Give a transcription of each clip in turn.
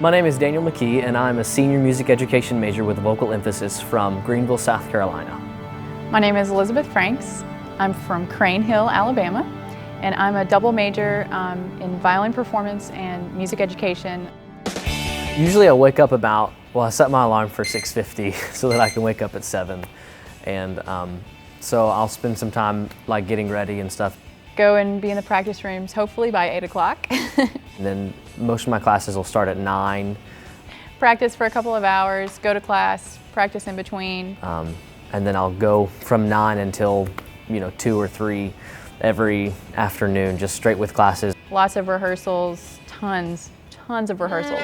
My name is Daniel McKee, and I'm a senior music education major with a vocal emphasis from Greenville, South Carolina. My name is Elizabeth Franks. I'm from Crane Hill, Alabama, and I'm a double major in violin performance and music education. Usually I wake up I set my alarm for 6:50 so that I can wake up at 7. And so I'll spend some time like getting ready and stuff. Go and be in the practice rooms hopefully by 8 o'clock. And then most of my classes will start at 9. Practice for a couple of hours, go to class, practice in between. And then I'll go from 9 until 2 or 3 every afternoon, just straight with classes. Lots of rehearsals, tons of rehearsals.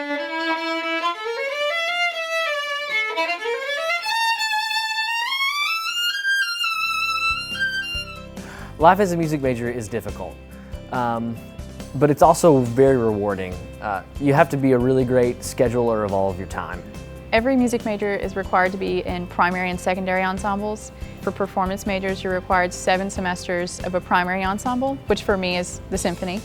Life as a music major is difficult, but it's also very rewarding. You have to be a really great scheduler of all of your time. Every music major is required to be in primary and secondary ensembles. For performance majors, you're required 7 semesters of a primary ensemble, which for me is the symphony.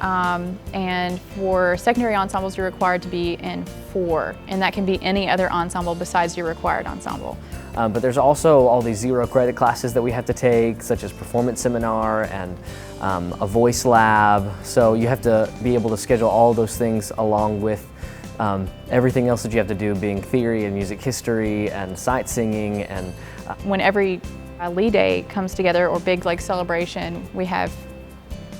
And for secondary ensembles, you're required to be in 4, and that can be any other ensemble besides your required ensemble. But there's also all these 0 credit classes that we have to take, such as performance seminar and a voice lab. So you have to be able to schedule all those things along with everything else that you have to do, being theory and music history and sight singing. And when every Lee Day comes together or big like celebration, we have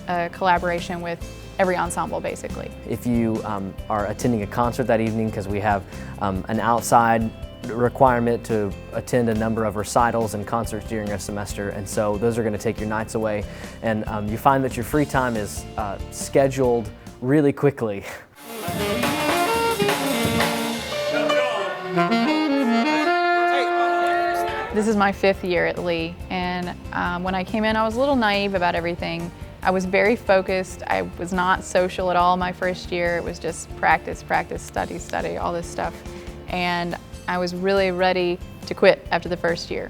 a collaboration with every ensemble basically. If you are attending a concert that evening, because we have an outside requirement to attend a number of recitals and concerts during a semester, and so those are going to take your nights away, and you find that your free time is scheduled really quickly. This is my 5th year at Lee, and when I came in I was a little naive about everything. I was very focused. I was not social at all my first year. It was just practice, practice, study, study, all this stuff. And I was really ready to quit after the first year.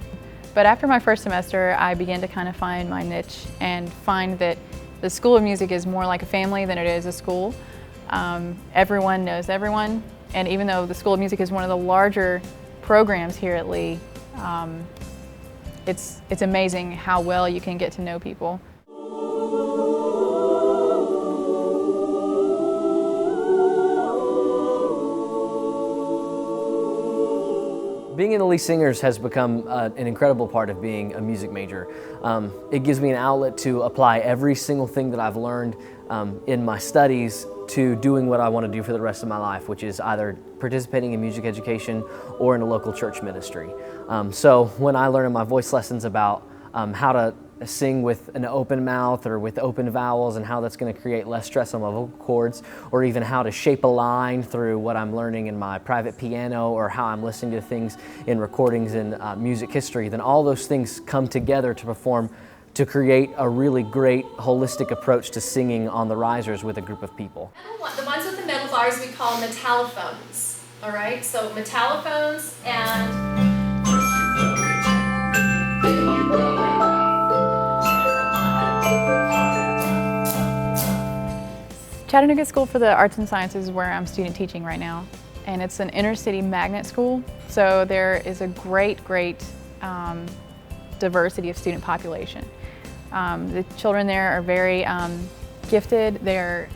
But after my first semester, I began to kind of find my niche and find that the School of Music is more like a family than it is a school. Everyone knows everyone, and even though the School of Music is one of the larger programs here at Lee, it's amazing how well you can get to know people. Being in the Lee Singers has become an incredible part of being a music major. It gives me an outlet to apply every single thing that I've learned in my studies to doing what I want to do for the rest of my life, which is either participating in music education or in a local church ministry. So when I learn in my voice lessons about how to sing with an open mouth or with open vowels and how that's going to create less stress on my vocal cords, or even how to shape a line through what I'm learning in my private piano, or how I'm listening to things in recordings in music history, then all those things come together to create a really great holistic approach to singing on the risers with a group of people. The ones with the metal bars we call metallophones, all right? So metallophones and... Chattanooga School for the Arts and Sciences is where I'm student teaching right now, and it's an inner city magnet school, so there is a great diversity of student population. The children there are very gifted, they're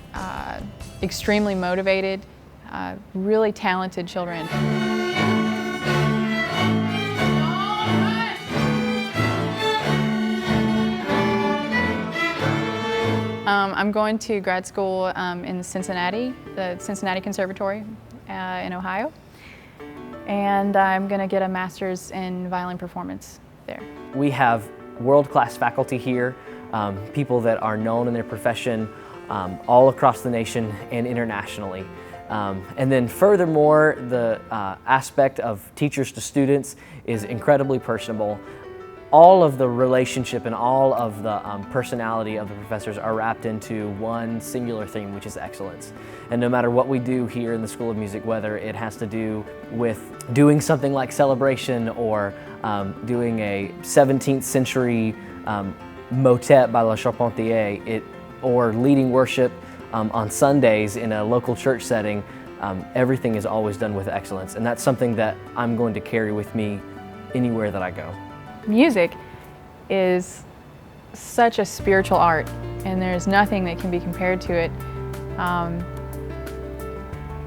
extremely motivated, really talented children. I'm going to grad school in Cincinnati, the Cincinnati Conservatory in Ohio, and I'm going to get a master's in violin performance there. We have world-class faculty here, people that are known in their profession all across the nation and internationally. And then furthermore, the aspect of teachers to students is incredibly personable. All of the relationship and all of the personality of the professors are wrapped into one singular theme, which is excellence. And no matter what we do here in the School of Music, whether it has to do with doing something like Celebration or doing a 17th century motet by La Charpentier, or leading worship on Sundays in a local church setting, everything is always done with excellence, and that's something that I'm going to carry with me anywhere that I go. Music is such a spiritual art, and there's nothing that can be compared to it.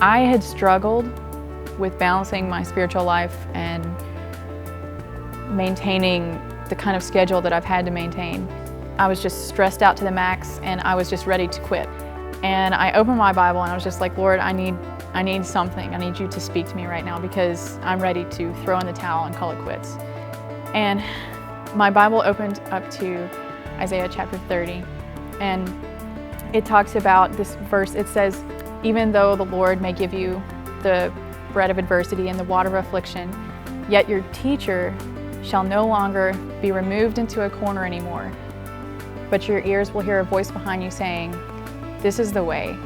I had struggled with balancing my spiritual life and maintaining the kind of schedule that I've had to maintain. I was just stressed out to the max, and I was just ready to quit. And I opened my Bible and I was just like, Lord, I need something. I need you to speak to me right now, because I'm ready to throw in the towel and call it quits. And my Bible opened up to Isaiah chapter 30, and it talks about this verse. It says, even though the Lord may give you the bread of adversity and the water of affliction, yet your teacher shall no longer be removed into a corner anymore, but your ears will hear a voice behind you saying, this is the way,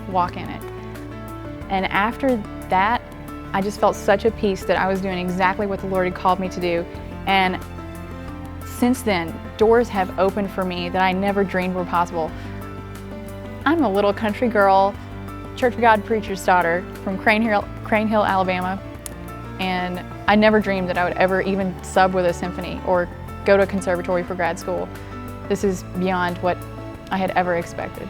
walk in it. And after that, I just felt such a peace that I was doing exactly what the Lord had called me to do. And since then, doors have opened for me that I never dreamed were possible. I'm a little country girl, Church of God preacher's daughter from Crane Hill, Alabama, and I never dreamed that I would ever even sub with a symphony or go to a conservatory for grad school. This is beyond what I had ever expected.